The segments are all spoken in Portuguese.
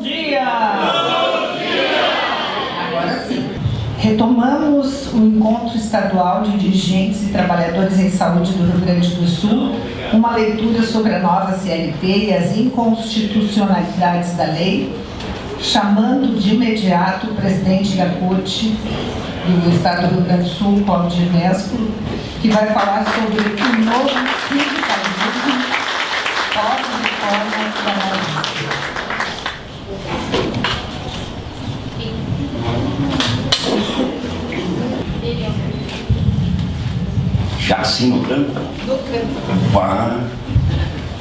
dia! Bom dia! Agora sim. Retomamos o encontro estadual de dirigentes e trabalhadores em saúde do Rio Grande do Sul, uma leitura sobre a nova CLT e as inconstitucionalidades da lei, chamando de imediato o presidente da Corte do Estado do Rio Grande do Sul, Paulo de Mesco, que vai falar sobre o novo sindicalismo pós-reforma trabalhista. Já assim no canto? No canto.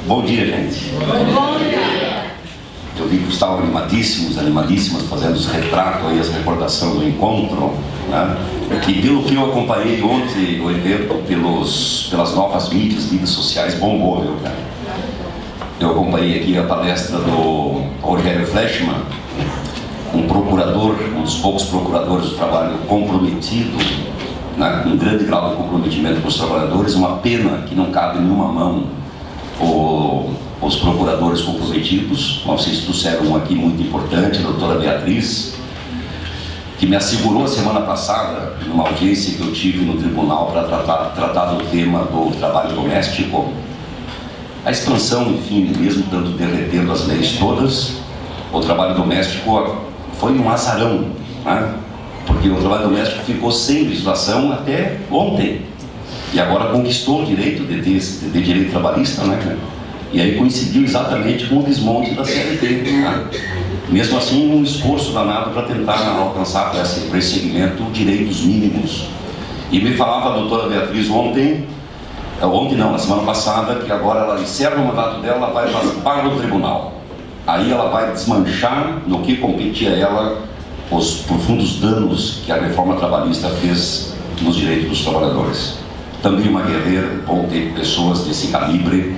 Bom dia, gente. Bom dia. Eu vi que estavam animadíssimas, fazendo os retratos aí, as recordações do encontro, né? E pelo que eu acompanhei ontem, o evento pelas novas mídias sociais, bombou, viu, cara? Eu acompanhei aqui a palestra do Rogério Fleischmann, um procurador, um dos poucos procuradores do trabalho comprometido, né, com um grande grau de comprometimento com os trabalhadores. Uma pena que não cabe em nenhuma mão os procuradores comprometidos. Vocês trouxeram um aqui muito importante, a doutora Beatriz, que me assegurou semana passada, numa audiência que eu tive no tribunal para tratar do tema do trabalho doméstico, a expansão, enfim, mesmo tanto derretendo as leis todas, o trabalho doméstico foi um azarão, né? Porque o trabalho doméstico ficou sem legislação até ontem, e agora conquistou o direito de direito trabalhista, né? E aí coincidiu exatamente com o desmonte da CLT, né? Mesmo assim, um esforço danado para tentar alcançar para esse segmento direitos mínimos. E me falava a doutora Beatriz na semana passada, que agora ela encerra o mandato dela, ela vai para o tribunal. Aí ela vai desmanchar no que competia a ela os profundos danos que a reforma trabalhista fez nos direitos dos trabalhadores. Também uma guerreira, bom ter pessoas desse calibre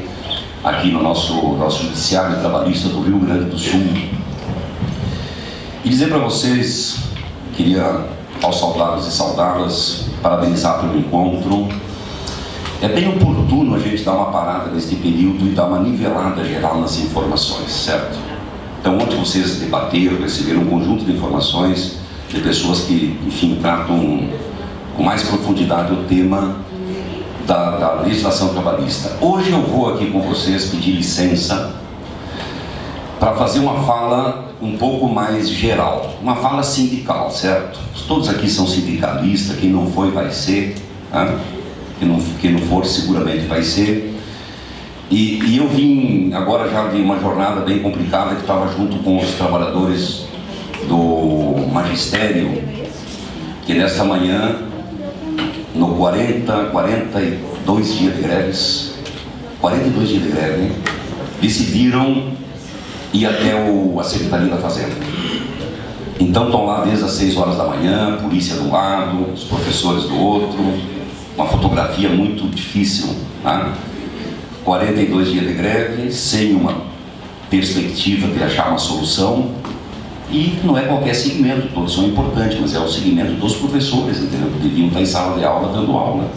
aqui no nosso judiciário trabalhista do Rio Grande do Sul. E dizer para vocês, queria, aos saudados e saudadas, parabenizar pelo encontro. É bem oportuno a gente dar uma parada neste período e dar uma nivelada geral nas informações, certo? Então, ontem vocês debateram, receberam um conjunto de informações de pessoas que, enfim, tratam com mais profundidade o tema da legislação trabalhista. Hoje eu vou aqui com vocês pedir licença para fazer uma fala um pouco mais geral, uma fala sindical, certo? Todos aqui são sindicalistas, quem não foi vai ser, né? Quem não for seguramente vai ser. E eu vim agora já de uma jornada bem complicada, que estava junto com os trabalhadores do magistério, que nesta manhã, no 42 dias de greves, 42 dias de greve, hein, decidiram ir até a Secretaria da Fazenda. Então estão lá desde as 6 horas da manhã, polícia do lado, os professores do outro, uma fotografia muito difícil, né? 42 dias de greve, sem uma perspectiva de achar uma solução. E não é qualquer segmento, todos são importantes, mas é o segmento dos professores, entendeu? Que deviam estar em sala de aula dando aula,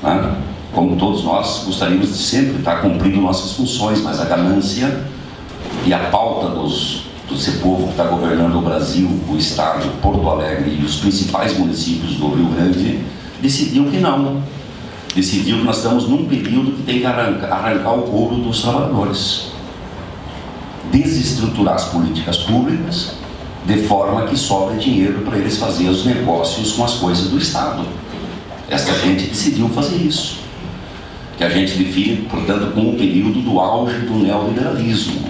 né? Como todos nós gostaríamos de sempre estar cumprindo nossas funções, mas a ganância e a pauta desse povo que está governando o Brasil, o Estado, Porto Alegre e os principais municípios do Rio Grande, decidiu que não. Decidiu que nós estamos num período que tem que arrancar o couro dos trabalhadores. Desestruturar as políticas públicas de forma que sobre dinheiro para eles fazerem os negócios com as coisas do Estado. Esta gente decidiu fazer isso. Que a gente define, portanto, como um período do auge do neoliberalismo.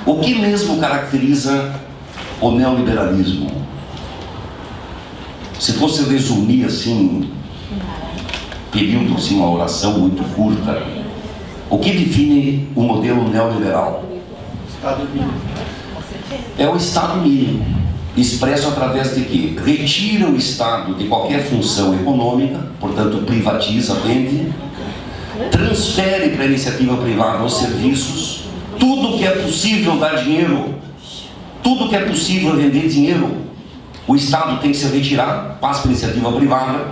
O que mesmo caracteriza o neoliberalismo? Se fosse resumir assim, período, assim, uma oração muito curta, o que define o modelo neoliberal? Estado mínimo. É o Estado mínimo, expresso através de quê? Retira o Estado de qualquer função econômica, portanto privatiza, vende, transfere para a iniciativa privada os serviços, tudo que é possível dar dinheiro, tudo que é possível render dinheiro, o Estado tem que se retirar, passa para a iniciativa privada,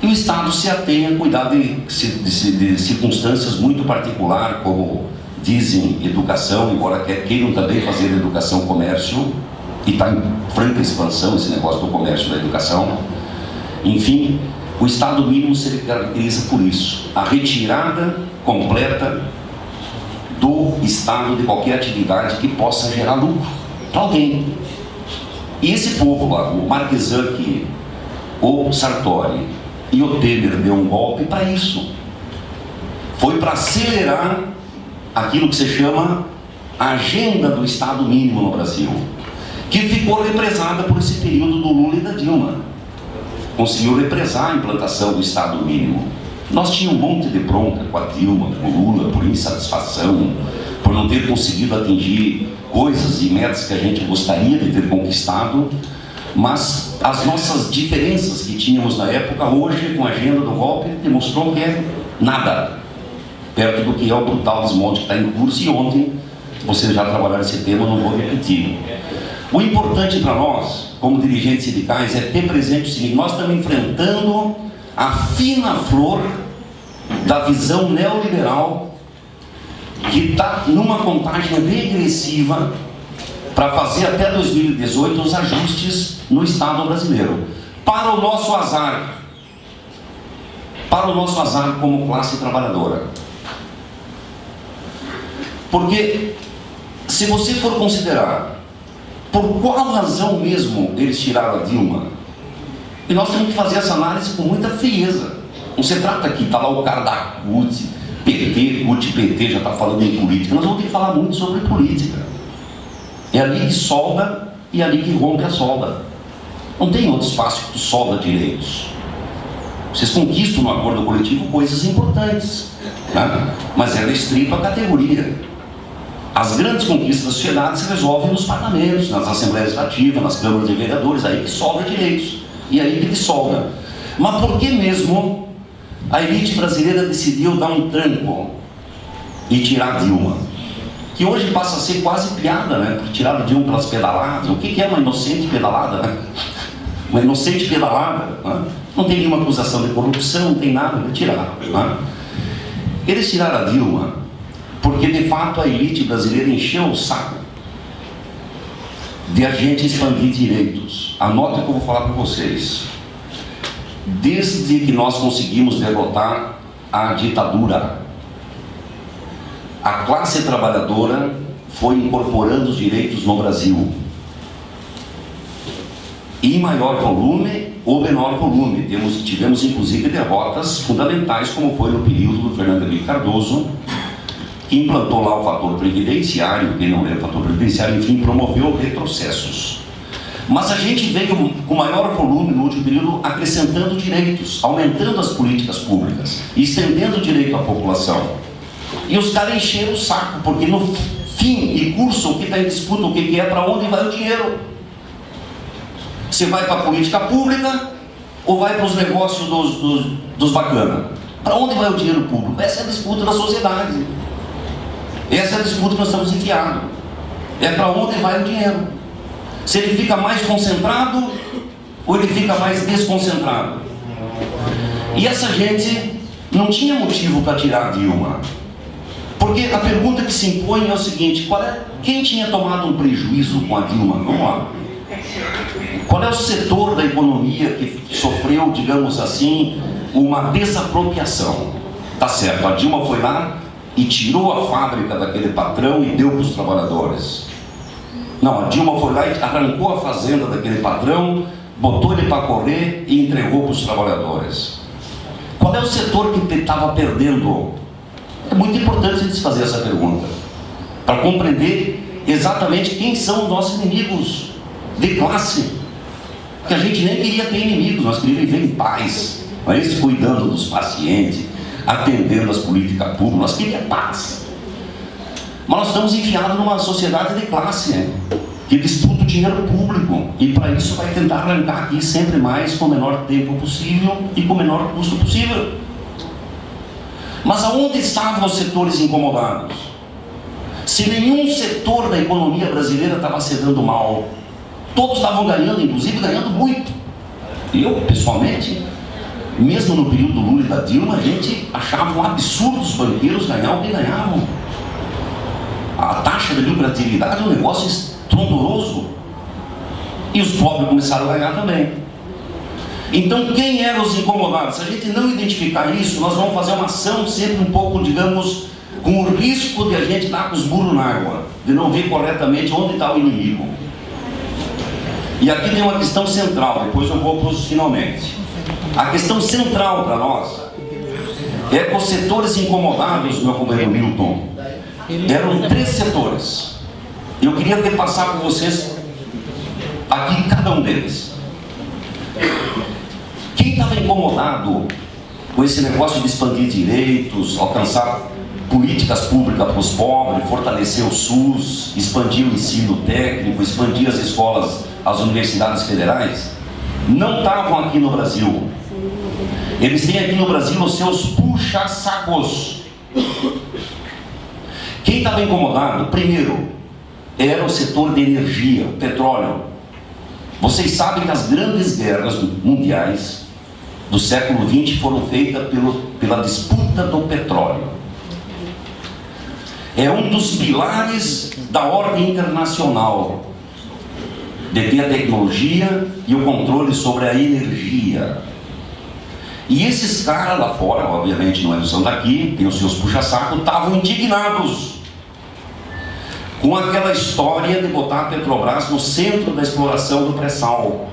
e o Estado se atém a cuidar de circunstâncias muito particulares, como dizem educação, embora queiram também fazer educação comércio, e está em franca expansão esse negócio do comércio da educação. Enfim, o Estado mínimo se caracteriza por isso: a retirada completa do Estado de qualquer atividade que possa gerar lucro para alguém. E esse povo lá, o Marquesan, o Sartori e o Temer deu um golpe para isso. Foi para acelerar aquilo que se chama a agenda do Estado mínimo no Brasil, que ficou represada por esse período do Lula e da Dilma. Conseguiu represar a implantação do Estado mínimo. Nós tínhamos um monte de bronca com a Dilma, com o Lula, por insatisfação, por não ter conseguido atingir coisas e metas que a gente gostaria de ter conquistado, mas as nossas diferenças que tínhamos na época, hoje, com a agenda do golpe, demonstrou que é nada, perto do que é o brutal desmonte que está em curso, e ontem, vocês já trabalharam esse tema, não vou repetir. O importante para nós, como dirigentes sindicais, é ter presente o seguinte: nós estamos enfrentando a fina flor da visão neoliberal, que está numa contagem regressiva para fazer até 2018 os ajustes no Estado brasileiro. Para o nosso azar como classe trabalhadora. Porque, se você for considerar por qual razão mesmo eles tiraram a Dilma, e nós temos que fazer essa análise com muita frieza. Não se trata aqui, está lá o cara da CUT, PT, CUT-PT, já está falando em política. Nós vamos ter que falar muito sobre política. É ali que solda e é ali que rompe a solda. Não tem outro espaço que tu solda direitos. Vocês conquistam no acordo coletivo coisas importantes, né? Mas ela estripa a categoria. As grandes conquistas da sociedade se resolvem nos parlamentos, nas assembleias legislativas, nas câmaras de vereadores, aí que sobra direitos, e aí que dissolve. Mas por que mesmo a elite brasileira decidiu dar um tranco e tirar Dilma? Que hoje passa a ser quase piada, né? Porque tiraram Dilma pelas pedaladas. O que é uma inocente pedalada, né? Uma inocente pedalada, né? Não tem nenhuma acusação de corrupção, não tem nada de tirar, né? Eles tiraram a Dilma porque, de fato, a elite brasileira encheu o saco de a gente expandir direitos. Anote o que eu vou falar para vocês. Desde que nós conseguimos derrotar a ditadura, a classe trabalhadora foi incorporando os direitos no Brasil. Em maior volume ou menor volume. Tivemos inclusive derrotas fundamentais, como foi no período do Fernando Henrique Cardoso, que implantou lá o fator previdenciário, quem não lembra o fator previdenciário, enfim, promoveu retrocessos. Mas a gente veio com maior volume no último período, acrescentando direitos, aumentando as políticas públicas, estendendo o direito à população. E os caras encheram o saco, porque no fim e curso o que está em disputa, o que é, para onde vai o dinheiro. Você vai para a política pública ou vai para os negócios dos bacanas? Para onde vai o dinheiro público? Essa é a disputa da sociedade. Essa é a disputa que nós estamos enfiados. É para onde vai o dinheiro. Se ele fica mais concentrado ou ele fica mais desconcentrado. E essa gente não tinha motivo para tirar a Dilma. Porque a pergunta que se impõe é o seguinte: quem tinha tomado um prejuízo com a Dilma? Vamos lá. Qual é o setor da economia que sofreu, digamos assim, uma desapropriação? Tá certo, a Dilma foi lá e tirou a fábrica daquele patrão e deu para os trabalhadores. Não, a Dilma foi lá e arrancou a fazenda daquele patrão, botou ele para correr e entregou para os trabalhadores. Qual é o setor que estava perdendo? É muito importante a gente fazer essa pergunta, para compreender exatamente quem são os nossos inimigos de classe. Que a gente nem queria ter inimigos, nós queríamos viver em paz, mas cuidando dos pacientes, atendendo as políticas públicas, nós queríamos paz. Mas nós estamos enfiados numa sociedade de classe, né? Que disputa o dinheiro público, e para isso vai tentar arrancar aqui sempre mais, com o menor tempo possível e com o menor custo possível. Mas aonde estavam os setores incomodados? Se nenhum setor da economia brasileira estava se dando mal, todos estavam ganhando, inclusive ganhando muito. Eu, pessoalmente, mesmo no período do Lula e da Dilma, a gente achava um absurdo os banqueiros ganhar o que ganhavam. a taxa de lucratividade é um negócio estrondoso. E os pobres começaram a ganhar também. Então, quem eram os incomodados? Se a gente não identificar isso, nós vamos fazer uma ação sempre um pouco, digamos, com o risco de a gente estar com os burros na água, de não ver corretamente onde está o inimigo. E aqui tem uma questão central, depois eu vou para os finalmente. A questão central para nós é que os setores incomodados, meu companheiro Milton, eram 3 setores. Eu queria repassar com vocês aqui cada um deles. Quem estava incomodado com esse negócio de expandir direitos, alcançar políticas públicas para os pobres, fortalecer o SUS, expandir o ensino técnico, expandir as escolas, as universidades federais, não estavam aqui no Brasil. Eles têm aqui no Brasil os seus puxa-sacos. Quem estava incomodado, primeiro, era o setor de energia, o petróleo. Vocês sabem que as grandes guerras mundiais do século XX foram feitas pela disputa do petróleo. É um dos pilares da ordem internacional, de ter a tecnologia e o controle sobre a energia. E esses caras lá fora, obviamente não são daqui, tem os seus puxa-sacos, estavam indignados com aquela história de botar a Petrobras no centro da exploração do pré-sal.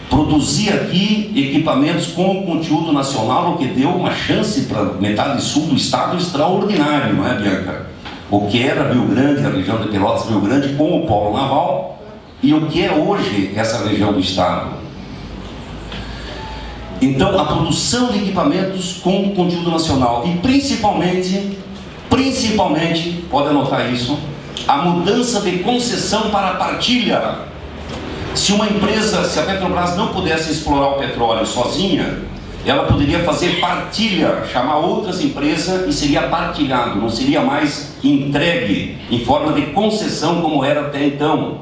Produzir aqui equipamentos com conteúdo nacional, o que deu uma chance para metade sul do estado extraordinário, não é, Bianca? O que era Rio Grande, a região de Pelotas, Rio Grande, com o polo naval, e o que é hoje essa região do estado. Então, a produção de equipamentos com conteúdo nacional e principalmente, pode anotar isso, a mudança de concessão para a partilha. Se uma empresa, se a Petrobras não pudesse explorar o petróleo sozinha, ela poderia fazer partilha, chamar outras empresas e seria partilhado, não seria mais entregue em forma de concessão como era até então.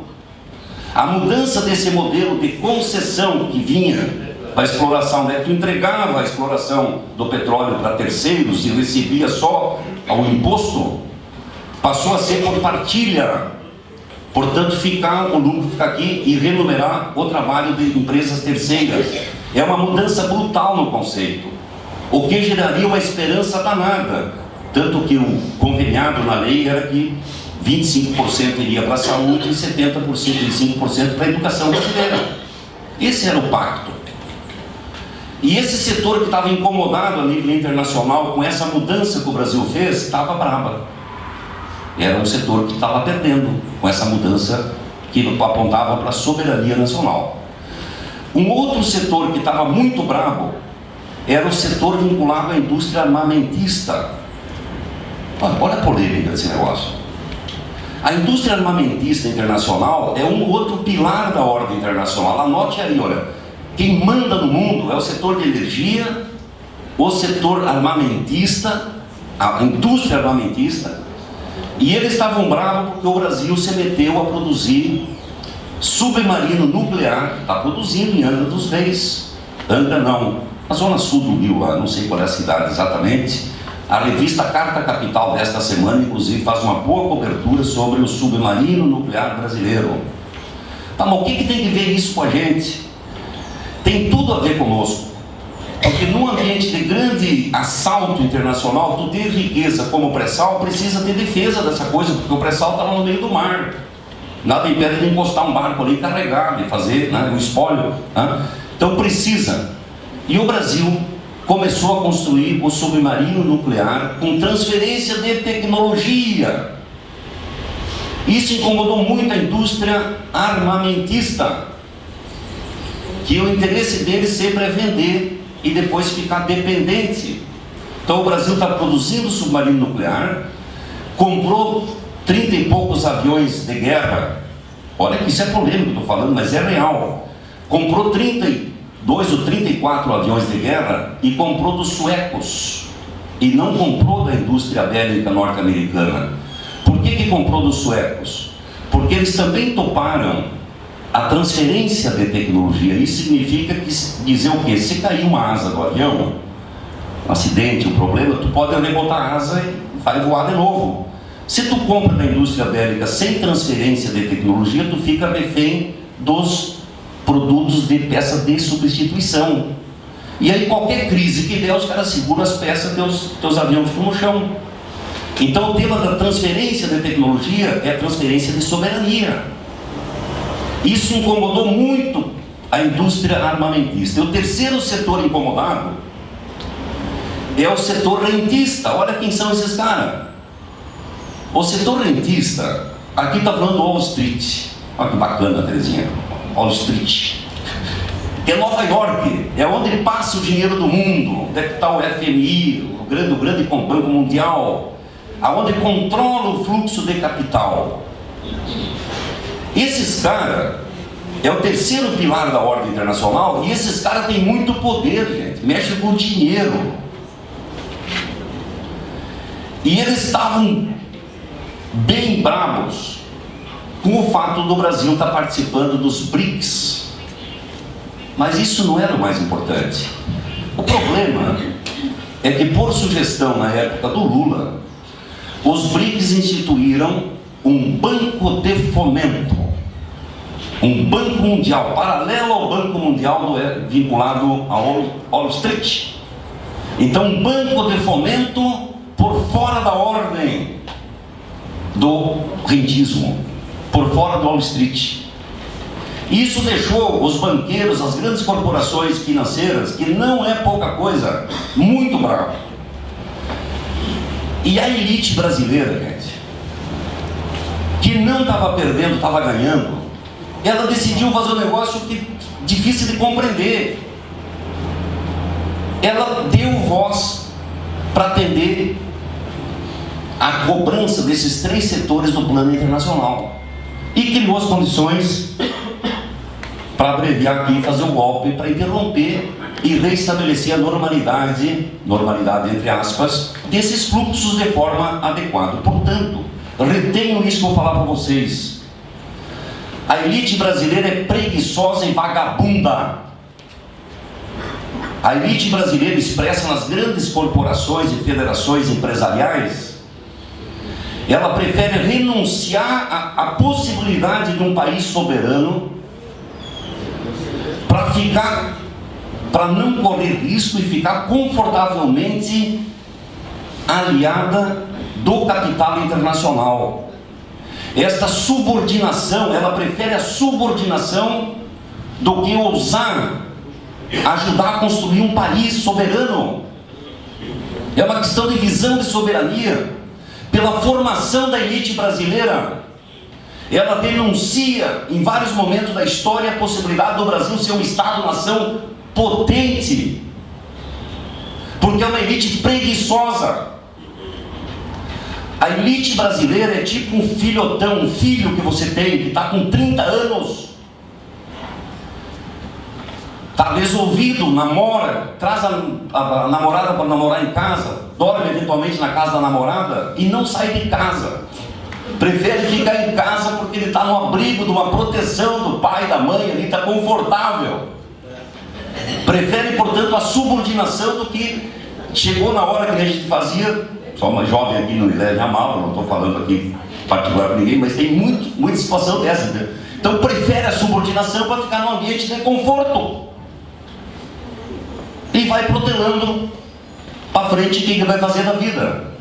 A mudança desse modelo de concessão que vinha para a exploração, né, que entregava a exploração do petróleo para terceiros e recebia só o imposto, passou a ser por partilha. Portanto, o lucro fica aqui e remunerar o trabalho de empresas terceiras. É uma mudança brutal no conceito, o que geraria uma esperança danada. Tanto que o conveniado na lei era que 25% iria para a saúde e 75% para a educação brasileira. Esse era o pacto. E esse setor que estava incomodado a nível internacional com essa mudança que o Brasil fez, estava brava. Era um setor que estava perdendo com essa mudança que apontava para a soberania nacional. Um outro setor que estava muito bravo era o setor vinculado à indústria armamentista. Olha a polêmica desse negócio. A indústria armamentista internacional é um outro pilar da ordem internacional. Anote aí, olha, quem manda no mundo é o setor de energia, o setor armamentista, a indústria armamentista. E eles estavam bravos porque o Brasil se meteu a produzir submarino nuclear. Está produzindo em Angra dos Reis. Angra não, na zona sul do Rio, lá, não sei qual é a cidade exatamente. A revista Carta Capital desta semana, inclusive, faz uma boa cobertura sobre o submarino nuclear brasileiro. Tá, mas o que tem que ver isso com a gente? Tem tudo a ver conosco. Porque num ambiente de grande assalto internacional, tu ter riqueza como o pré-sal, precisa ter defesa dessa coisa, porque o pré-sal está lá no meio do mar. Nada impede de encostar um barco ali e carregar, de fazer, né, um espólio. Né? Então precisa. E o Brasil começou a construir o submarino nuclear com transferência de tecnologia. Isso incomodou muito a indústria armamentista, que o interesse deles sempre é vender e depois ficar dependente. Então o Brasil está produzindo submarino nuclear, comprou 30 e poucos aviões de guerra. Olha que isso é polêmico que eu estou falando, mas é real. Comprou 32 ou 34 aviões de guerra e comprou dos suecos. E não comprou da indústria bélica norte-americana. Por que comprou dos suecos? Porque eles também toparam a transferência de tecnologia. Isso significa dizer o quê? Se cair uma asa do avião, um acidente, um problema, tu pode rebotar a asa e vai voar de novo. Se tu compra na indústria bélica sem transferência de tecnologia, tu fica refém dos produtos de peça de substituição. E aí qualquer crise que der, os caras seguram as peças, teus aviões ficam no chão. Então o tema da transferência de tecnologia é a transferência de soberania. Isso incomodou muito a indústria armamentista. E o terceiro setor incomodado é o setor rentista. Olha quem são esses caras. O setor rentista, aqui está falando do Wall Street. Olha que bacana, Terezinha. Wall Street. Que é Nova York, é onde passa o dinheiro do mundo. Onde é que está o FMI, o grande Banco Mundial, aonde controla o fluxo de capital. Esses caras é o terceiro pilar da ordem internacional, e esses caras têm muito poder, gente, mexem com dinheiro. E eles estavam bem bravos com o fato do Brasil estar participando dos BRICS. Mas isso não era o mais importante. O problema é que, por sugestão na época do Lula, os BRICS instituíram um banco de fomento, um banco mundial, paralelo ao Banco Mundial vinculado ao Wall Street. Então, um banco de fomento por fora da ordem do rentismo, por fora do Wall Street. Isso deixou os banqueiros, as grandes corporações financeiras, que não é pouca coisa, muito bravos. E a elite brasileira, gente, que não estava perdendo, estava ganhando, ela decidiu fazer um negócio difícil de compreender. Ela deu voz para atender a cobrança desses três setores do plano internacional e criou as condições para abreviar aqui, fazer um golpe para interromper e reestabelecer a normalidade entre aspas, desses fluxos de forma adequada. Portanto, retenham isso que eu vou falar para vocês. A elite brasileira é preguiçosa e vagabunda. A elite brasileira, expressa nas grandes corporações e federações empresariais, ela prefere renunciar à possibilidade de um país soberano para não correr risco e ficar confortavelmente aliada do capital internacional. Esta subordinação, ela prefere a subordinação do que ousar ajudar a construir um país soberano. É uma questão de visão de soberania. Pela formação da elite brasileira, ela denuncia em vários momentos da história a possibilidade do Brasil ser um Estado-nação potente, porque é uma elite preguiçosa. A elite brasileira é tipo um filhotão, um filho que você tem, que está com 30 anos, está resolvido, namora, traz a namorada para namorar em casa, dorme eventualmente na casa da namorada e não sai de casa. Prefere ficar em casa porque ele está no abrigo de uma proteção do pai, da mãe, ele está confortável. Prefere, portanto, a subordinação do que chegou na hora que a gente fazia. Só uma jovem aqui não me leve a mal, não estou falando aqui particular para ninguém, mas tem muita situação dessa, né? Então prefere a subordinação para ficar num ambiente de conforto e vai protelando para frente o que vai fazer da vida.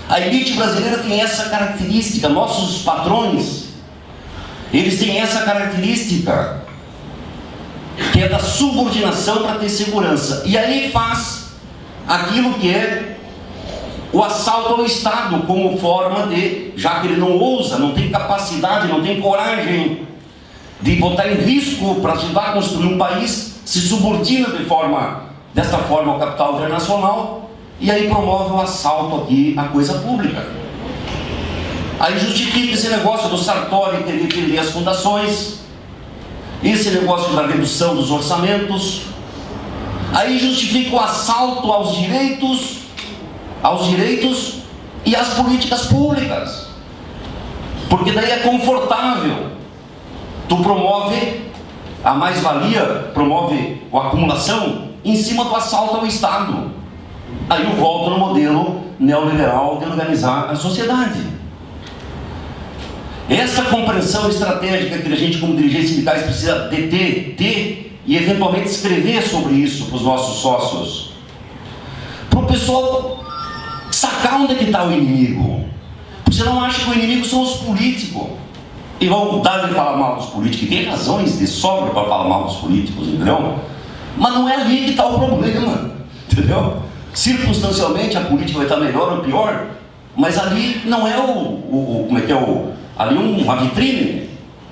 A elite brasileira tem essa característica, nossos patrões, eles têm essa característica, que é da subordinação para ter segurança. E aí faz aquilo que é o assalto ao Estado, como forma de, já que ele não ousa, não tem capacidade, não tem coragem de botar em risco para ajudar a construir um país, se subordina desta forma ao capital internacional, e aí promove o assalto aqui à coisa pública. Aí justifica esse negócio do Sartori querer vender as fundações, esse negócio da redução dos orçamentos, aí justifica o assalto aos direitos e às políticas públicas, porque daí é confortável. Tu promove a mais-valia, promove a acumulação em cima do assalto ao Estado. Aí eu volto no modelo neoliberal de organizar a sociedade. Essa compreensão estratégica que a gente, como dirigentes sindicais, precisa ter e eventualmente escrever sobre isso para os nossos sócios, para o pessoal sacar onde é que está o inimigo. Porque você não acha que o inimigo são os políticos. E vão dar de falar mal dos políticos, e tem razões de sobra para falar mal dos políticos, entendeu? Mas não é ali que está o problema, entendeu? Circunstancialmente a política vai estar melhor ou pior, mas ali não é como é que é ali uma vitrine,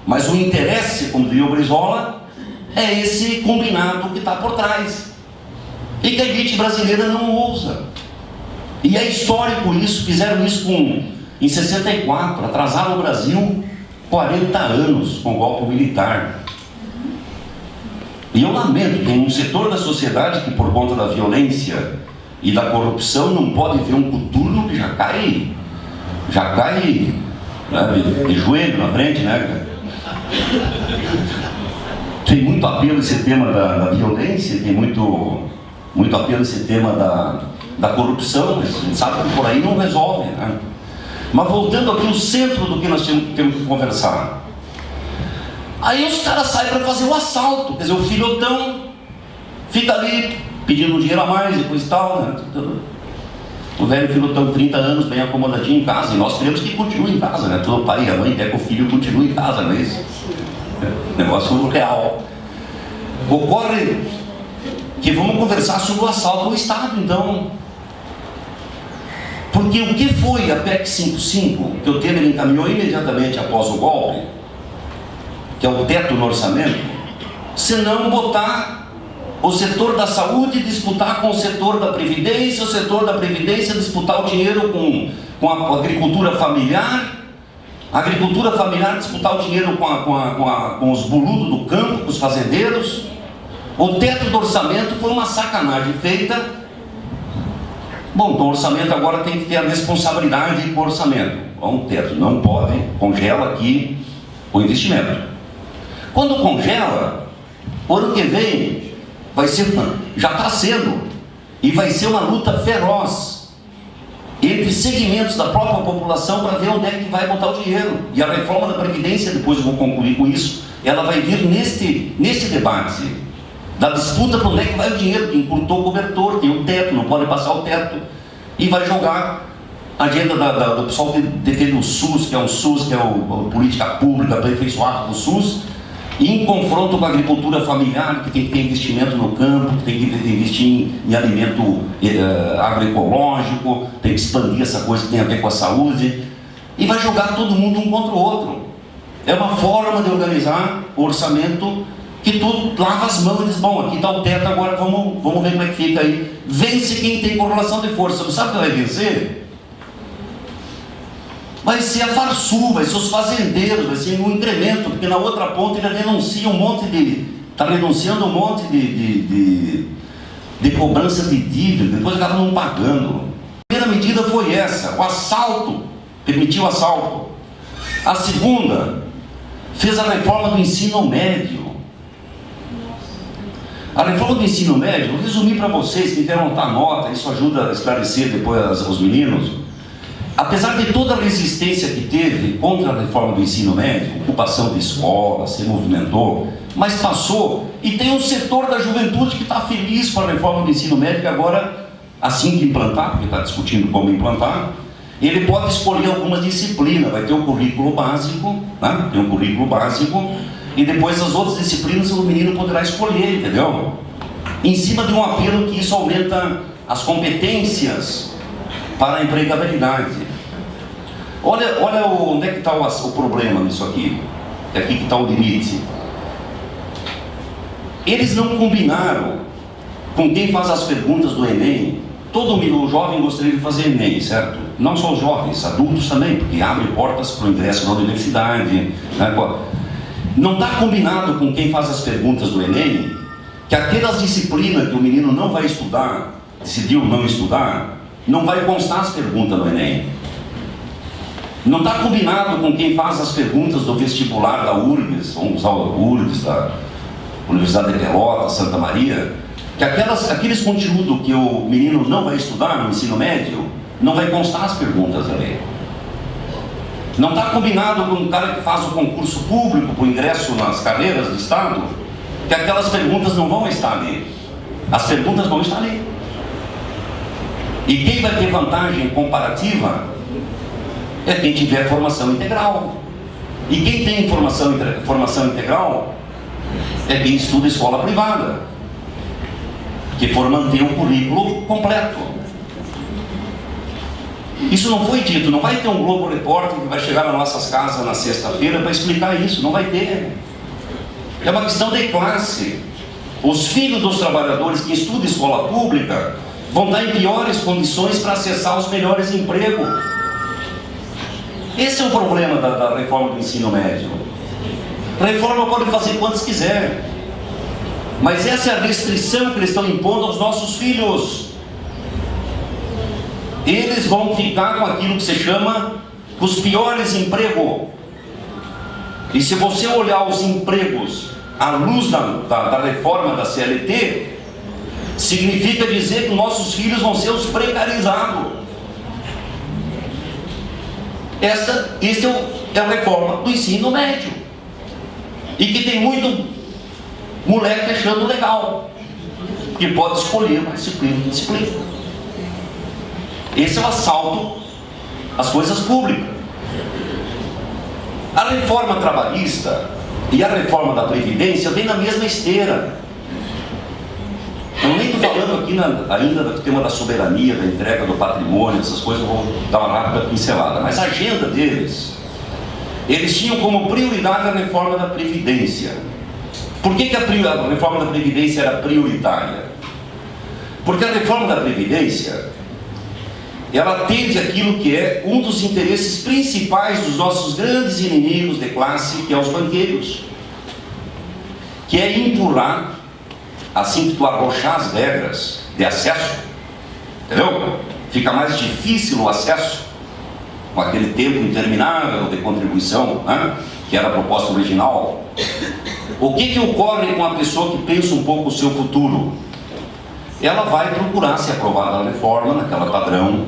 mas o interesse, como diria o Brizola, é esse combinado que está por trás, e que a elite brasileira não ousa. E é histórico isso, fizeram isso em 64, atrasaram o Brasil 40 anos com o golpe militar. E eu lamento, tem um setor da sociedade que, por conta da violência e da corrupção, não pode ver um coturno que já cai de joelho na frente, né? Tem muito apelo esse tema da violência, tem muito apelo esse tema da corrupção, mas a gente sabe que por aí não resolve, né? Mas voltando aqui ao centro do que nós temos que conversar. Aí os caras saem para fazer o assalto, quer dizer, o filhotão fica ali pedindo dinheiro a mais e coisa e tal, né? O velho filhotão, 30 anos, bem acomodadinho em casa, e nós queremos que continue em casa, né? Todo pai e a mãe quer que o filho continue em casa, não é isso? Negócio real. Ocorre que vamos conversar sobre o assalto ao Estado, então. Porque o que foi a PEC 55, que o Temer encaminhou imediatamente após o golpe, que é o teto no orçamento, se não botar o setor da saúde disputar com o setor da Previdência, o setor da Previdência disputar o dinheiro com a agricultura familiar, a agricultura familiar disputar o dinheiro com os boludos do campo, com os fazendeiros. O teto do orçamento foi uma sacanagem feita. Bom, então o orçamento agora tem que ter a responsabilidade com o orçamento. Um teto, não pode, congela aqui o investimento. Quando congela, o ano que vem vai ser, já está sendo, e vai ser uma luta feroz entre segmentos da própria população para ver onde é que vai botar o dinheiro. E a reforma da Previdência, depois eu vou concluir com isso, ela vai vir neste debate da disputa para onde é que vai o dinheiro, que encurtou o cobertor, tem um teto, não pode passar o teto, e vai jogar a agenda do pessoal que defende o SUS, que é a política pública aperfeiçoada do SUS, e em confronto com a agricultura familiar, que tem que ter investimento no campo, que tem que investir em alimento agroecológico, tem que expandir essa coisa que tem a ver com a saúde, e vai jogar todo mundo um contra o outro. É uma forma de organizar o orçamento que tu lava as mãos e diz, bom, aqui está o teto, agora vamos ver como é que fica aí. Vence quem tem correlação de força. Você sabe o que vai vencer? Vai ser a Farsul, vai ser os fazendeiros, vai ser um incremento, porque na outra ponta ele renuncia está renunciando um monte de cobrança de dívida, depois acaba não pagando. A primeira medida foi essa, o assalto, permitiu o assalto. A segunda, fez a reforma do ensino médio. A reforma do ensino médio, vou resumir para vocês que querem anotar nota, isso ajuda a esclarecer depois os meninos. Apesar de toda a resistência que teve contra a reforma do ensino médio, ocupação de escola, se movimentou, mas passou, e tem um setor da juventude que está feliz com a reforma do ensino médio, que agora, assim que implantar, porque está discutindo como implantar, ele pode escolher algumas disciplinas, vai ter o currículo básico, né? Tem um currículo básico, e depois as outras disciplinas o menino poderá escolher, entendeu? Em cima de um apelo que isso aumenta as competências para a empregabilidade. Olha onde é que está o problema nisso aqui. É aqui que está o limite. Eles não combinaram com quem faz as perguntas do Enem. Todo jovem gostaria de fazer Enem, certo? Não só os jovens, adultos também, porque abre portas para o ingresso na universidade, né? Não está combinado com quem faz as perguntas do Enem que aquelas disciplinas que o menino não vai estudar, decidiu não estudar, não vai constar as perguntas do Enem. Não está combinado com quem faz as perguntas do vestibular da URGS, vamos usar o URGS, da Universidade de Pelotas, Santa Maria, que aqueles conteúdos que o menino não vai estudar no ensino médio, não vai constar as perguntas da lei. Não está combinado com o cara que faz o concurso público para o ingresso nas carreiras do Estado, que aquelas perguntas não vão estar ali. As perguntas vão estar ali. E quem vai ter vantagem comparativa é quem tiver formação integral. E quem tem formação integral é quem estuda escola privada, que for manter o currículo completo. Isso não foi dito, não vai ter um Globo Repórter que vai chegar nas nossas casas na sexta-feira para explicar isso, não vai ter. É uma questão de classe. Os filhos dos trabalhadores que estudam escola pública vão estar em piores condições para acessar os melhores empregos. Esse é o problema da reforma do ensino médio. Reforma pode fazer quantos quiser, mas essa é a restrição que eles estão impondo aos nossos filhos. Eles vão ficar com aquilo que se chama os piores empregos. E se você olhar os empregos à luz da reforma da CLT, significa dizer que nossos filhos vão ser os precarizados. Essa é a reforma do ensino médio. E que tem muito moleque achando legal, que pode escolher uma disciplina. Esse é o assalto às coisas públicas. A reforma trabalhista e a reforma da Previdência vem na mesma esteira. Eu nem estou falando aqui ainda do tema da soberania, da entrega do patrimônio, essas coisas, eu vou dar uma rápida pincelada. Mas a agenda deles, eles tinham como prioridade a reforma da Previdência. Por que a reforma da Previdência era prioritária? Porque a reforma da Previdência, ela atende aquilo que é um dos interesses principais dos nossos grandes inimigos de classe, que é os banqueiros, que é empurrar, assim que tu arrochar as regras de acesso, entendeu? Fica mais difícil o acesso, com aquele tempo interminável de contribuição, né? Que era a proposta original. O que ocorre com a pessoa que pensa um pouco o seu futuro? Ela vai procurar, se aprovada a reforma, naquela padrão,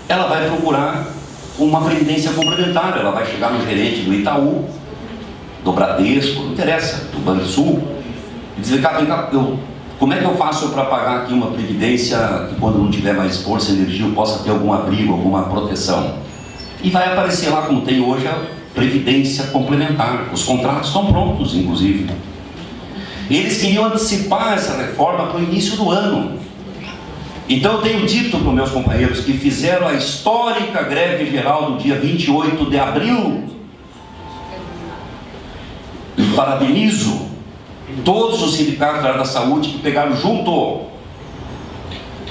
ela vai procurar uma previdência complementar. Ela vai chegar no gerente do Itaú, do Bradesco, não interessa, do Banrisul, e dizer, como é que eu faço para pagar aqui uma previdência que quando não tiver mais força, energia, eu possa ter algum abrigo, alguma proteção? E vai aparecer lá, como tem hoje, a previdência complementar. Os contratos estão prontos, inclusive. Eles queriam antecipar essa reforma para o início do ano. Então eu tenho dito para os meus companheiros que fizeram a histórica greve geral do dia 28 de abril. E parabenizo todos os sindicatos da área da saúde que pegaram junto.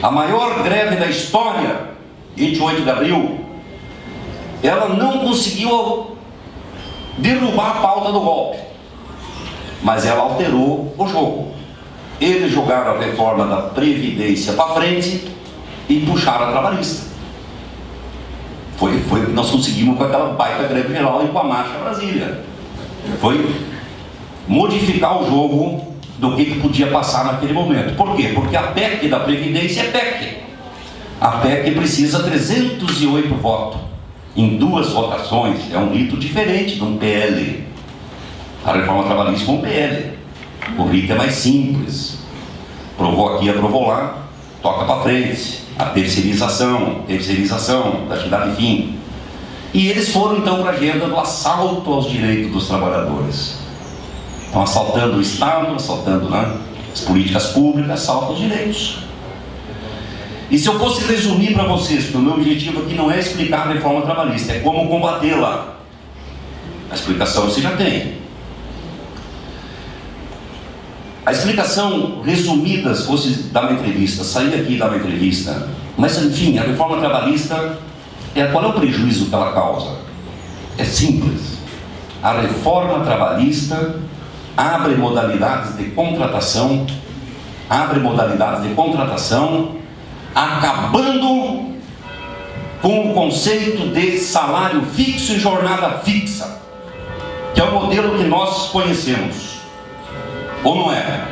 A maior greve da história, 28 de abril, ela não conseguiu derrubar a pauta do golpe, mas ela alterou o jogo. Eles jogaram a reforma da Previdência para frente e puxaram a trabalhista. Foi o que nós conseguimos com aquela baita greve geral e com a Marcha Brasília. Foi modificar o jogo do que podia passar naquele momento. Por quê? Porque a PEC da Previdência é PEC. A PEC precisa 308 votos em 2 votações. É um rito diferente de um PL. A reforma trabalhista é um PL. O rito é mais simples. Aprovou aqui, aprovou lá, toca para frente. A terceirização da atividade fim. E eles foram então para a agenda do assalto aos direitos dos trabalhadores. Estão assaltando o Estado, assaltando, né, as políticas públicas, assaltam os direitos. E se eu fosse resumir para vocês, porque o meu objetivo aqui não é explicar a reforma trabalhista, é como combatê-la. A explicação você já tem. A explicação resumida, se fosse dar uma entrevista, sair aqui e dar uma entrevista, mas enfim, a reforma trabalhista, qual é o prejuízo que ela causa? É simples. A reforma trabalhista abre modalidades de contratação, acabando com o conceito de salário fixo e jornada fixa, que é o modelo que nós conhecemos. Ou não é?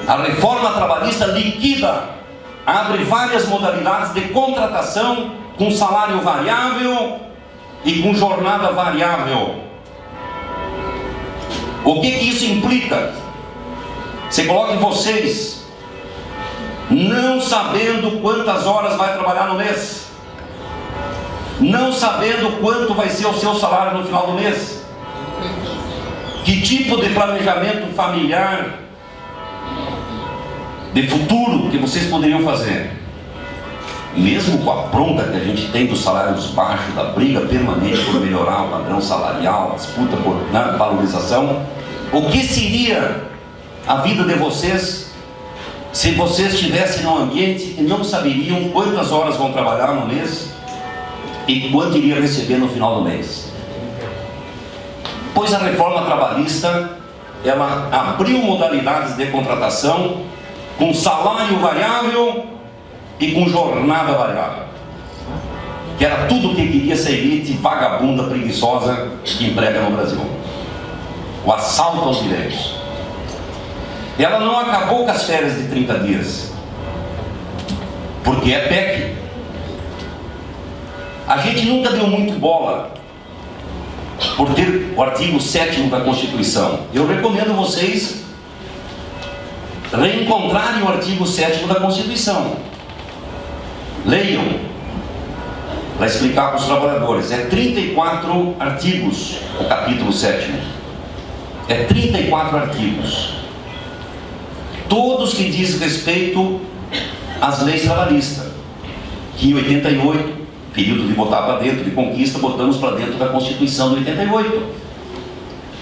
A reforma trabalhista liquida abre várias modalidades de contratação com salário variável e com jornada variável. O que isso implica? Você coloca em vocês, não sabendo quantas horas vai trabalhar no mês, não sabendo quanto vai ser o seu salário no final do mês, que tipo de planejamento familiar, de futuro que vocês poderiam fazer? Mesmo com a bronca que a gente tem dos salários baixos, da briga permanente por melhorar o padrão salarial, a disputa por valorização, o que seria a vida de vocês se vocês estivessem num ambiente que não saberiam quantas horas vão trabalhar no mês e quanto iria receber no final do mês? Pois a reforma trabalhista, ela abriu modalidades de contratação com salário variável e com jornada variável, que era tudo o que queria essa elite vagabunda, preguiçosa que emprega no Brasil. O assalto aos direitos. Ela não acabou com as férias de 30 dias, porque é PEC. A gente nunca deu muito bola por ter o artigo 7º da Constituição. Eu recomendo vocês reencontrarem o artigo 7º da Constituição. Leiam, para explicar para os trabalhadores. É 34 artigos o capítulo 7º. É 34 artigos. Todos que diz respeito às leis trabalhistas. Que em 88, período de botar para dentro, de conquista, botamos para dentro da Constituição de 88.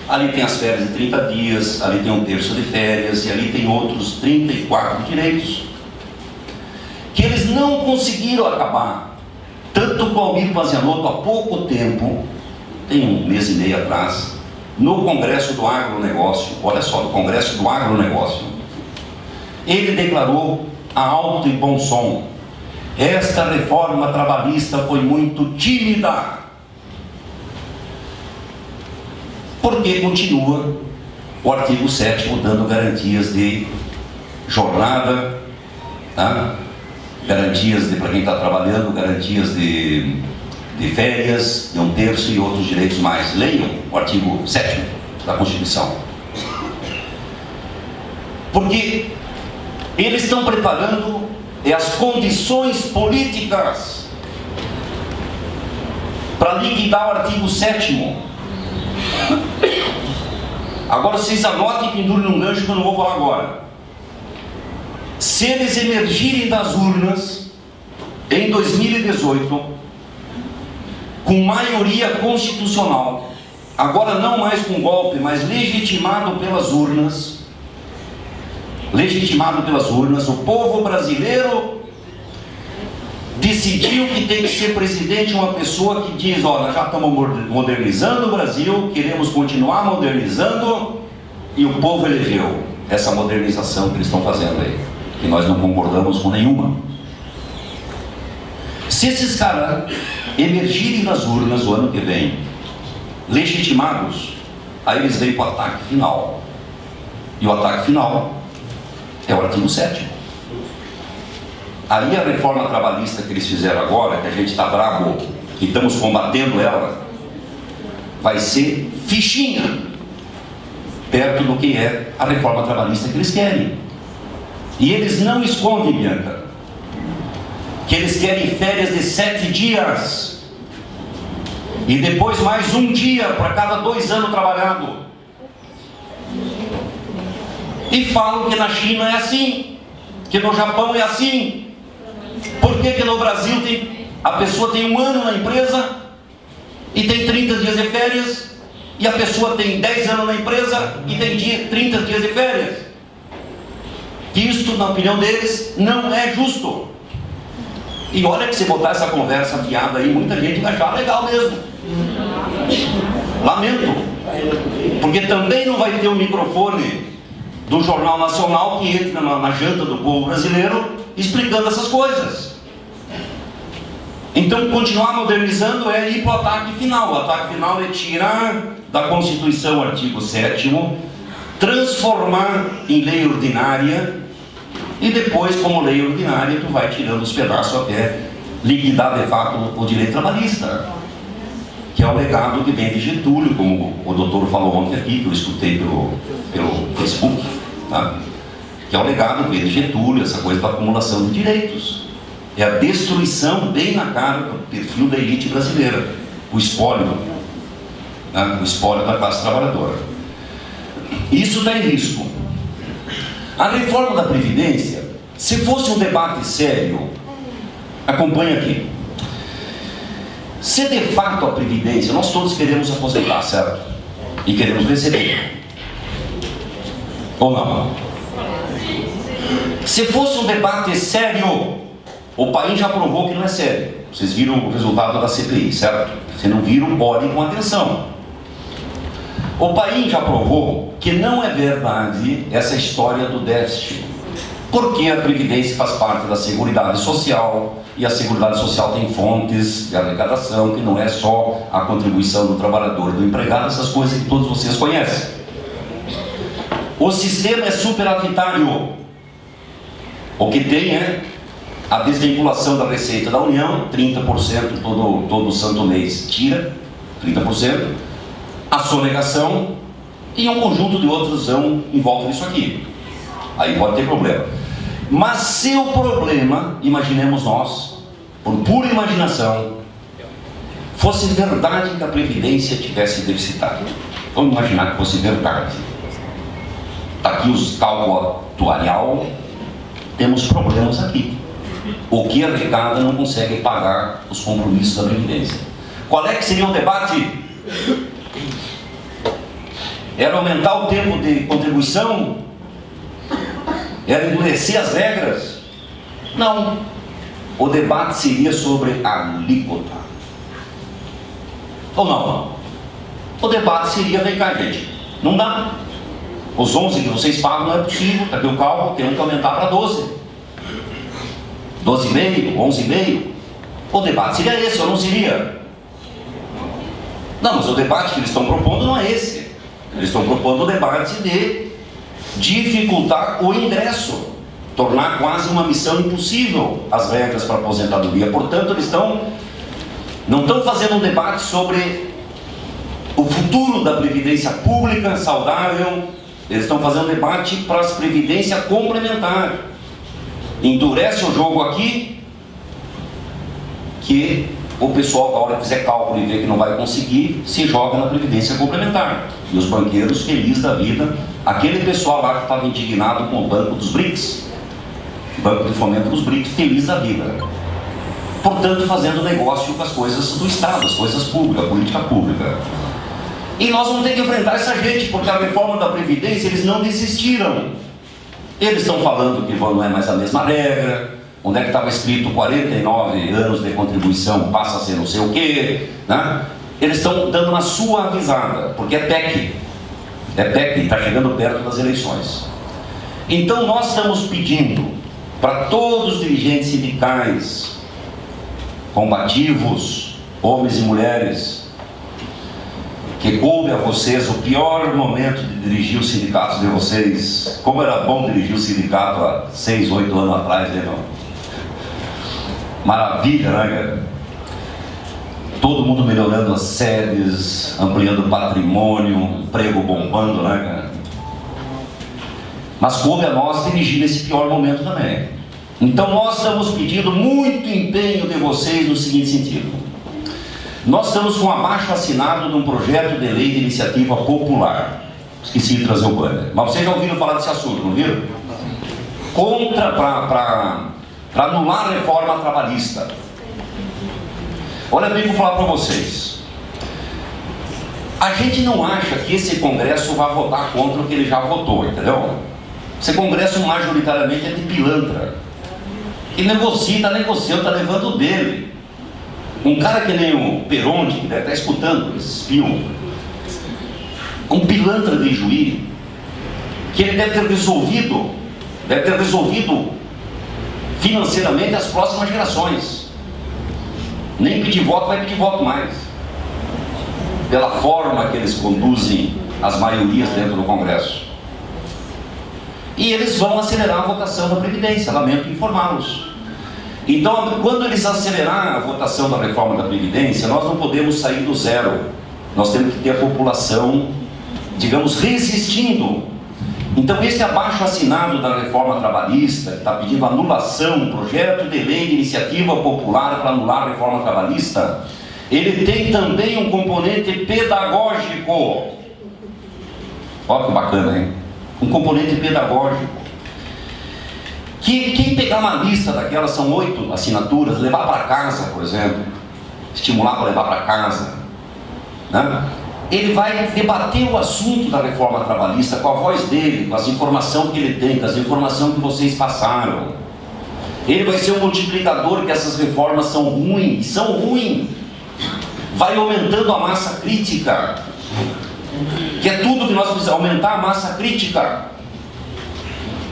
Ali tem as férias de 30 dias, ali tem um terço de férias, e ali tem outros 34 direitos, que eles não conseguiram acabar. Tanto com Almir Pazianotto, há pouco tempo, tem um mês e meio atrás, no Congresso do Agronegócio, olha só, no Congresso do Agronegócio, ele declarou a alto e bom som: esta reforma trabalhista foi muito tímida, porque continua o artigo 7º dando garantias de jornada, tá? Garantias para quem está trabalhando, garantias de férias, de um terço e outros direitos mais. Leiam o artigo 7º da Constituição. Porque eles estão preparando as condições políticas para liquidar o artigo 7º. Agora vocês anotem e pendurem num gancho que eu não vou falar agora. Se eles emergirem das urnas em 2018 com maioria constitucional, agora não mais com golpe, mas legitimado pelas urnas, o povo brasileiro decidiu que tem que ser presidente uma pessoa que diz: ó, nós já estamos modernizando o Brasil, queremos continuar modernizando, e o povo elegeu essa modernização que eles estão fazendo aí, que nós não concordamos com nenhuma. Se esses caras emergirem das urnas o ano que vem, legitimados, aí eles vêm para o ataque final. E o ataque final é o artigo 7º. Aí a reforma trabalhista que eles fizeram agora, que a gente está bravo e estamos combatendo ela, vai ser fichinha perto do que é a reforma trabalhista que eles querem. E eles não escondem, Bianca, que eles querem férias de 7 dias e depois mais um dia para cada 2 anos trabalhado. E falam que na China é assim, que no Japão é assim. Por que no Brasil a pessoa tem 1 ano na empresa e tem 30 dias de férias, e a pessoa tem 10 anos na empresa e tem 30 dias de férias? Isto, na opinião deles, não é justo. E olha que se botar essa conversa fiada aí, muita gente vai achar legal mesmo. Lamento, porque também não vai ter um microfone do Jornal Nacional que entra na janta do povo brasileiro explicando essas coisas. Então, continuar modernizando é ir para o ataque final. O ataque final é tirar da Constituição o artigo 7º, transformar em lei ordinária e depois, como lei ordinária, tu vai tirando os pedaços até liquidar de fato o direito trabalhista, que é o legado que vem de Getúlio, como o doutor falou ontem aqui, que eu escutei pelo Facebook, tá? Que é o legado que vem de Getúlio, essa coisa da acumulação de direitos. É a destruição bem na cara do perfil da elite brasileira, o espólio, né? O espólio da classe trabalhadora. Isso está em risco. A reforma da Previdência, se fosse um debate sério, acompanha aqui. Se de fato a Previdência, nós todos queremos aposentar, certo? E queremos receber. Ou não? Se fosse um debate sério, o país já provou que não é sério. Vocês viram o resultado da CPI, certo? Se não viram, olhem com atenção. O país já provou que não é verdade essa história do déficit, porque a Previdência faz parte da Seguridade Social, e a Seguridade Social tem fontes de arrecadação, que não é só a contribuição do trabalhador e do empregado, essas coisas que todos vocês conhecem. O sistema é superavitário. O que tem é a desvinculação da receita da União, 30% todo santo mês tira, 30%, a sonegação e um conjunto de outros em volta disso aqui. Aí pode ter problema. Mas se o problema, imaginemos nós, por pura imaginação, fosse verdade que a Previdência tivesse deficitária, vamos imaginar que fosse verdade. Está aqui os cálculos atuarial, temos problemas aqui. O que arrecada não consegue pagar os compromissos da Previdência. Qual é que seria o debate? Era aumentar o tempo de contribuição? Era endurecer as regras? Não. O debate seria sobre a alíquota. Ou não? O debate seria, vem cá, gente, não dá. Os 11 que vocês pagam não é possível, está aqui o cálculo, tem que aumentar para 12. 12,5, 11,5. O debate seria esse, ou não seria? Não, mas o debate que eles estão propondo não é esse. Eles estão propondo o debate de dificultar o ingresso, tornar quase uma missão impossível as regras para a aposentadoria. Portanto, eles não estão fazendo um debate sobre o futuro da previdência pública saudável, eles estão fazendo um debate para as previdência complementar. Endurece o jogo aqui, que o pessoal, na hora que fizer cálculo e ver que não vai conseguir, se joga na previdência complementar. E os banqueiros felizes da vida, aquele pessoal lá que estava indignado com o Banco dos BRICS, Banco de Fomento dos BRICS, feliz da vida. Portanto, fazendo negócio com as coisas do Estado, as coisas públicas, a política pública. E nós vamos ter que enfrentar essa gente, porque a reforma da Previdência, eles não desistiram. Eles estão falando que não é mais a mesma regra. Onde é que estava escrito 49 anos de contribuição passa a ser não sei o quê, né? Eles estão dando uma suavizada, porque é PEC, está chegando perto das eleições. Então nós estamos pedindo para todos os dirigentes sindicais, combativos, homens e mulheres, que coube a vocês o pior momento de dirigir os sindicatos de vocês. Como era bom dirigir o sindicato há 6, 8 anos atrás, né, irmão? Maravilha, né, cara? Todo mundo melhorando as sedes, ampliando o patrimônio, emprego bombando, né, cara? Mas coube a nós dirigir nesse pior momento também. Então nós estamos pedindo muito empenho de vocês no seguinte sentido. Nós estamos com abaixo assinado de um projeto de lei de iniciativa popular. Esqueci de trazer o banner. Mas vocês já ouviram falar desse assunto, não viram? Para anular a reforma trabalhista. Olha bem, vou falar para vocês. A gente não acha que esse Congresso vai votar contra o que ele já votou, entendeu? Esse Congresso majoritariamente é de pilantra. Que negocia, está negociando, está levando o dele. Um cara que nem o Peronde, que deve estar escutando esse espião, um pilantra de Juiz, que ele deve ter resolvido financeiramente as próximas gerações. Nem pedir voto, vai pedir voto mais. Pela forma que eles conduzem as maiorias dentro do Congresso. e eles vão acelerar a votação da Previdência, lamento informá-los. Então, quando eles acelerar a votação da reforma da Previdência, nós não podemos sair do zero. Nós temos que ter a população, digamos, resistindo. Então, esse abaixo-assinado da reforma trabalhista, que está pedindo anulação, projeto de lei de iniciativa popular para anular a reforma trabalhista, ele tem também um componente pedagógico. Olha que bacana, hein? Um componente pedagógico. Que quem pegar uma lista daquelas, são 8 assinaturas, levar para casa, por exemplo, estimular para levar para casa, né? Ele vai debater o assunto da reforma trabalhista com a voz dele, com as informações que ele tem, com as informações que vocês passaram. Ele vai ser um multiplicador, que essas reformas são ruins, vai aumentando a massa crítica, que é tudo que nós precisamos, aumentar a massa crítica.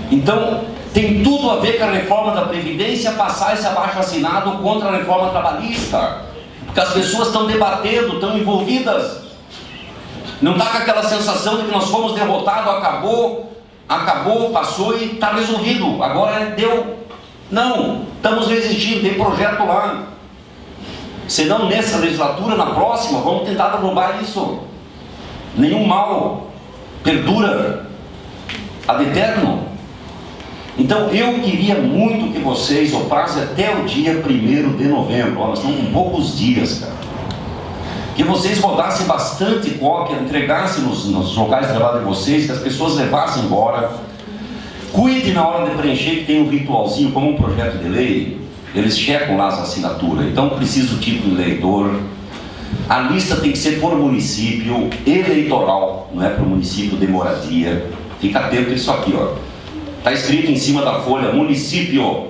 Então, tem tudo a ver com a reforma da Previdência, passar esse abaixo-assinado contra a reforma trabalhista, porque as pessoas estão debatendo, estão envolvidas. Não está com aquela sensação de que nós fomos derrotados, acabou, passou e está resolvido, agora deu. Não, estamos resistindo, tem projeto lá. Senão nessa legislatura, na próxima, vamos tentar derrubar isso. Nenhum mal perdura ad eterno. Então eu queria muito que vocês, o prazo é até o dia 1º de novembro, nós estamos com poucos dias, cara, que vocês rodassem bastante cópia, entregassem nos locais de trabalho de vocês, que as pessoas levassem embora. Cuide na hora de preencher, que tem um ritualzinho, como um projeto de lei, eles checam lá as assinaturas. Então precisa o título de eleitor. A lista tem que ser por município eleitoral, não é por município de moradia. Fica atento a isso aqui, ó. Está escrito em cima da folha, município.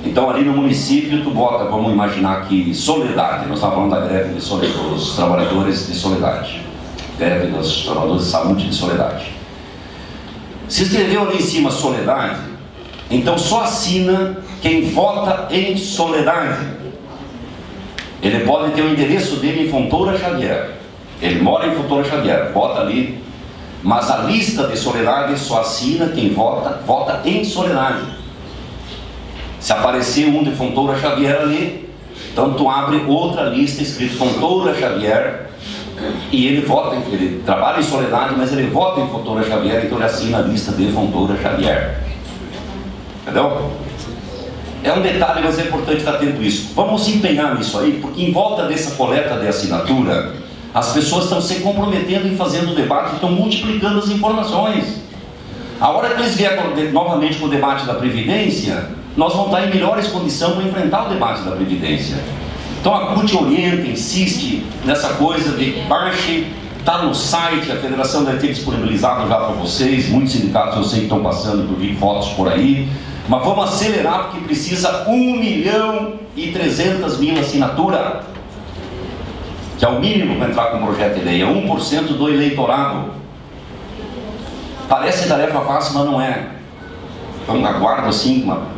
Então ali no município tu bota, vamos imaginar aqui, Soledade. Nós estávamos falando da greve dos trabalhadores de Soledade. Greve dos trabalhadores de saúde de Soledade. Se escreveu ali em cima Soledade, então só assina quem vota em Soledade. Ele pode ter o endereço dele em Fontoura Xavier. Ele mora em Fontoura Xavier, vota ali. Mas a lista de Soledade só assina quem vota em Soledade. Se aparecer um de Fontoura Xavier ali, então tu abre outra lista escrito Fontoura Xavier, e ele trabalha em Soledade, mas ele vota em Fontoura Xavier, então ele assina a lista de Fontoura Xavier. Entendeu? É um detalhe, mas é importante estar atento a isso. Vamos se empenhar nisso aí, porque em volta dessa coleta de assinatura, as pessoas estão se comprometendo em fazendo o debate, estão multiplicando as informações. A hora que eles vierem novamente com o debate da Previdência, nós vamos estar em melhores condições para enfrentar o debate da Previdência. Então a CUT orienta, insiste nessa coisa de baixe, está no site, a Federação deve ter disponibilizado já para vocês, muitos sindicatos eu sei que estão passando, inclusive fotos por aí, mas vamos acelerar porque precisa 1.300.000 assinaturas, que é o mínimo para entrar com o projeto de lei, é 1% do eleitorado. Parece tarefa fácil, mas não é. Então aguardo assim uma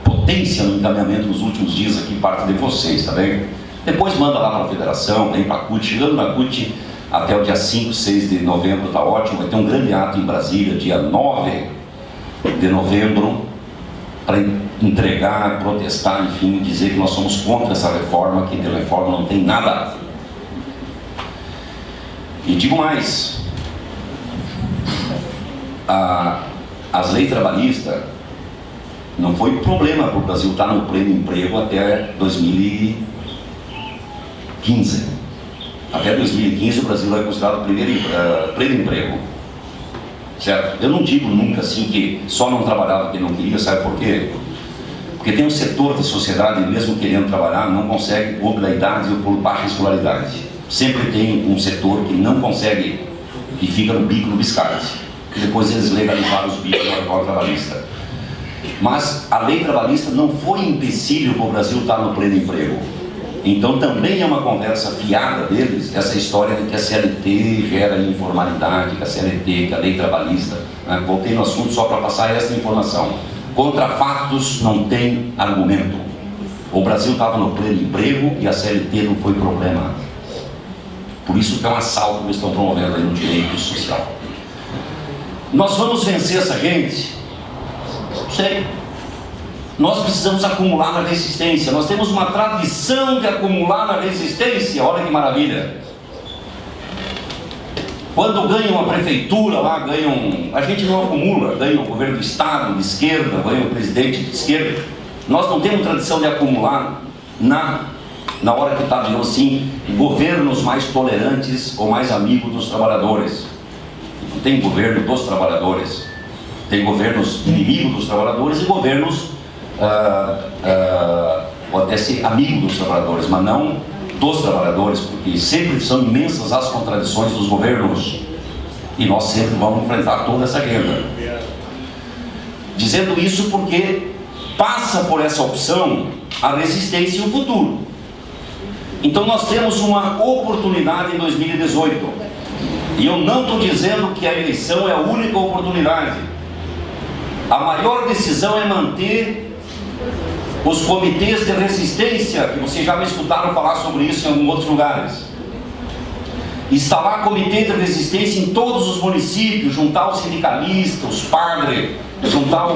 potência no encaminhamento nos últimos dias aqui, parte de vocês, tá bem? Depois manda lá para a Federação, vem para a CUT, chegando na CUT até o dia 5, 6 de novembro, tá ótimo. Vai ter um grande ato em Brasília, dia 9 de novembro, para entregar, protestar, enfim, dizer que nós somos contra essa reforma, que de reforma não tem nada. E digo mais, as leis trabalhistas não foi problema para o Brasil estar no pleno emprego até 2015. Até 2015 o Brasil é considerado pleno emprego. Certo? Eu não digo nunca assim que só não trabalhava quem não queria, sabe por quê? Porque tem um setor da sociedade, mesmo querendo trabalhar, não consegue por da idade ou por baixa escolaridade. Sempre tem um setor que não consegue e fica no bico no biscate. Depois eles legalizaram os bicos da reforma trabalhista. Mas a lei trabalhista não foi empecilho para o Brasil estar no pleno emprego. Então também é uma conversa fiada deles, essa história de que a CLT gera informalidade, que a CLT, que a lei trabalhista, né? Voltei no assunto só para passar essa informação. Contra fatos não tem argumento. O Brasil estava no pleno emprego e a CLT não foi problema. Por isso que é um assalto que eles estão promovendo aí no direito social. Nós vamos vencer essa gente? Não sei. Nós precisamos acumular na resistência. Nós temos uma tradição de acumular na resistência. Olha que maravilha. Quando ganha uma prefeitura lá, a gente não acumula, ganha o governo do estado de esquerda, ganha o presidente de esquerda. Nós não temos tradição de acumular na hora que está, digamos assim, governos mais tolerantes ou mais amigos dos trabalhadores. Não tem governo dos trabalhadores, tem governos inimigos dos trabalhadores e governos pode até ser amigo dos trabalhadores, mas não dos trabalhadores, porque sempre são imensas as contradições dos governos e nós sempre vamos enfrentar toda essa agenda. Dizendo isso porque passa por essa opção a resistência e o futuro. Então nós temos uma oportunidade em 2018 e eu não estou dizendo que a eleição é a única oportunidade. A maior decisão é manter os comitês de resistência, que vocês já me escutaram falar sobre isso em alguns outros lugares. Instalar comitê de resistência em todos os municípios, juntar os sindicalistas, os padres, juntar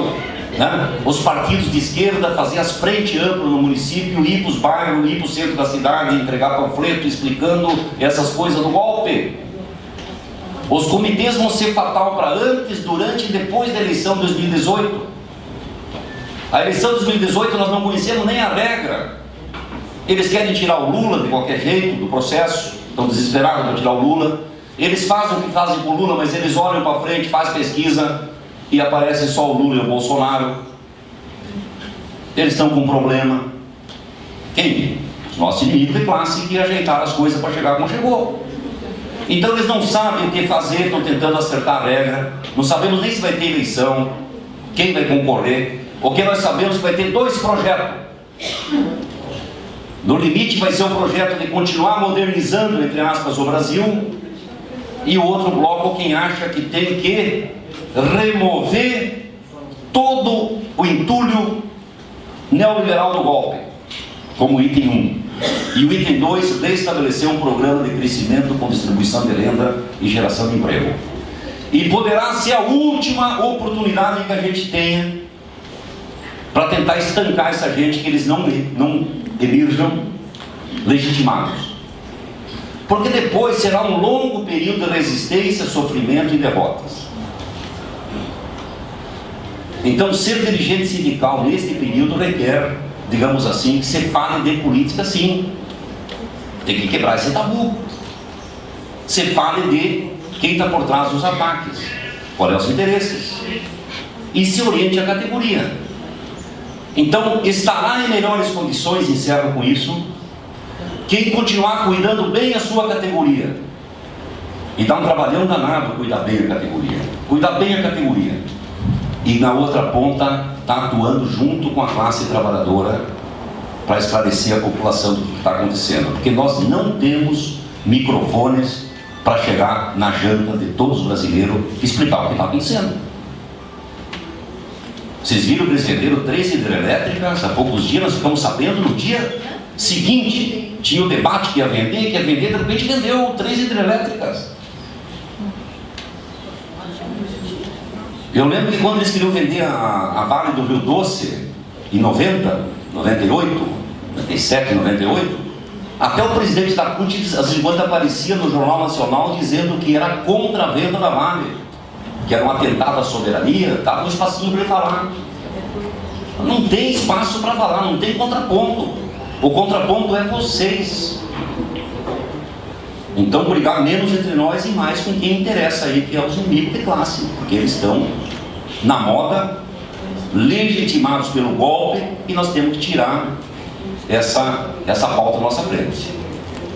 os partidos de esquerda, fazer as frentes amplas no município, ir para os bairros, ir para o centro da cidade, entregar panfleto explicando essas coisas do golpe. Os comitês vão ser fatal para antes, durante e depois da eleição de 2018. A eleição de 2018 nós não conhecemos nem a regra. Eles querem tirar o Lula de qualquer jeito do processo, estão desesperados para tirar o Lula. Eles fazem o que fazem com o Lula, mas eles olham para frente, fazem pesquisa e aparece só o Lula e o Bolsonaro. Eles estão com um problema. Quem? Os nossos inimigos de classe que ajeitaram as coisas para chegar como chegou. Então eles não sabem o que fazer, estão tentando acertar a regra. Não sabemos nem se vai ter eleição, quem vai concorrer. O que nós sabemos é que vai ter dois projetos. No limite vai ser o projeto de continuar modernizando, entre aspas, o Brasil, e o outro bloco quem acha que tem que remover todo o entulho neoliberal do golpe, como item 1. E o item 2, restabelecer um programa de crescimento com distribuição de renda e geração de emprego. E poderá ser a última oportunidade que a gente tenha para tentar estancar essa gente, que eles não emerjam legitimados. Porque depois será um longo período de resistência, sofrimento e derrotas. Então, ser dirigente sindical neste período requer, digamos assim, que se fale de política sim. Tem que quebrar esse tabu. Se fale de quem está por trás dos ataques, quais são os interesses, e se oriente a categoria. Então, estará em melhores condições, encerro com isso, quem continuar cuidando bem a sua categoria. E dá um trabalhão danado cuidar bem a categoria. Cuidar bem a categoria. E na outra ponta, está atuando junto com a classe trabalhadora para esclarecer a população do que está acontecendo. Porque nós não temos microfones para chegar na janta de todos os brasileiros e explicar o que está acontecendo. Vocês viram que eles venderam 3 hidrelétricas há poucos dias, nós ficamos sabendo no dia seguinte, tinha o debate que ia vender, de repente vendeu 3 hidrelétricas. Eu lembro que quando eles queriam vender a Vale do Rio Doce, em 90, 98, 97, 98, até o presidente da CUT, às vezes, aparecia no Jornal Nacional dizendo que era contra a venda da Vale, que era um atentado à soberania, estava no espacinho para ele falar. Não tem espaço para falar, não tem contraponto. O contraponto é vocês. Então brigar menos entre nós e mais com quem interessa aí, que é os inimigos de classe, porque eles estão na moda, legitimados pelo golpe, e nós temos que tirar essa pauta da nossa frente.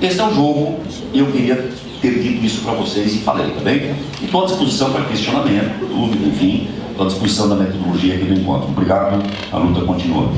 Esse é o jogo, e eu queria ter dito isso para vocês e falei, tá bem? E estou à disposição para questionamento, dúvida, enfim, estou à disposição da metodologia aqui do encontro. Obrigado, a luta continua.